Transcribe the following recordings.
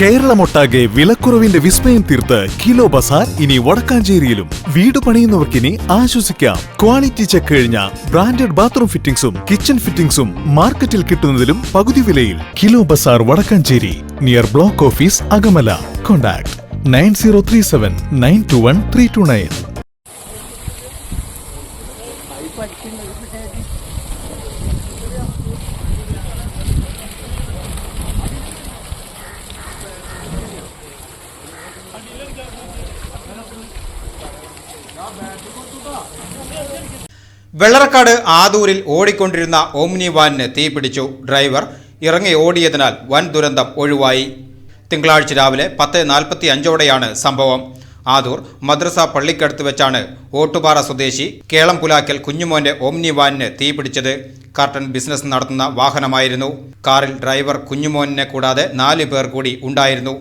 കേരളമൊട്ടാകെ വിലക്കുറവിന്റെ വിസ്മയം തീർത്ത് കിലോ ബസാർ ഇനി വടക്കാഞ്ചേരിയിലും. വീട് പണിയുന്നവർക്കിനി ആശ്വസിക്കാം. ക്വാളിറ്റി ചെക്ക് കഴിഞ്ഞ ബ്രാൻഡഡ് ബാത്റൂം ഫിറ്റിംഗ്സും കിച്ചൺ ഫിറ്റിംഗ്സും മാർക്കറ്റിൽ കിട്ടുന്നതിലും പകുതി വിലയിൽ. Kilo bazaar Vadakkanchery, near block office Akamala. Contact 9037 921 329. Vellarakkad ആദൂരിൽ ഓടിക്കൊണ്ടിരുന്ന ഓമ്നി വാനിന് തീപിടിച്ചു. ഡ്രൈവർ ഇറങ്ങി ഓടിയതിനാൽ വൻ ദുരന്തം ഒഴിവായി. തിങ്കളാഴ്ച രാവിലെ 10:45 സംഭവം. ആദൂർ മദ്രസ പള്ളിക്കടുത്ത് വെച്ചാണ് ഓട്ടുപാറ സ്വദേശി കേളംപുലാക്കൽ കുഞ്ഞുമോന്റെ ഓമ്നി വാനിന് തീപിടിച്ചത്. കാർട്ടൺ ബിസിനസ് നടത്തുന്ന വാഹനമായിരുന്നു. കാറിൽ ഡ്രൈവർ കുഞ്ഞുമോനെ കൂടാതെ 4 പേർ കൂടി ഉണ്ടായിരുന്നു.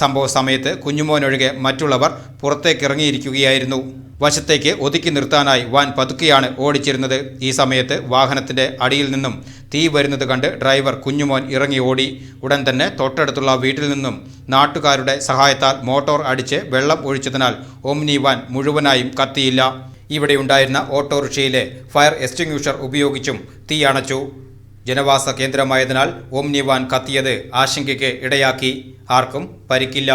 സംഭവ സമയത്ത് കുഞ്ഞുമോനൊഴികെ മറ്റുള്ളവർ പുറത്തേക്കിറങ്ങിയിരിക്കുകയായിരുന്നു. വശത്തേക്ക് ഒതുക്കി നിർത്താനായി വാൻ പതുക്കെയാണ് ഓടിച്ചിരുന്നത്. ഈ സമയത്ത് വാഹനത്തിന്റെ അടിയിൽ നിന്നും തീ വരുന്നത് കണ്ട് ഡ്രൈവർ കുഞ്ഞുമോൻ ഇറങ്ങി ഓടി. ഉടൻ തന്നെ തൊട്ടടുത്തുള്ള വീട്ടിൽ നിന്നും നാട്ടുകാരുടെ സഹായത്താൽ മോട്ടോർ അടിച്ച് വെള്ളം ഒഴിച്ചതിനാൽ ഓമ്നി വാൻ മുഴുവനായും കത്തിയില്ല. ഇവിടെയുണ്ടായിരുന്ന ഓട്ടോറിക്ഷയിലെ ഫയർ എക്സ്റ്റിംഗ്വിഷർ ഉപയോഗിച്ചും തീ അണച്ചു. ജനവാസ കേന്ദ്രമായതിനാൽ ഓമ്നി വാൻ കത്തിയത് ആശങ്കയ്ക്ക് ഇടയാക്കി. ആർക്കും പരിക്കില്ല.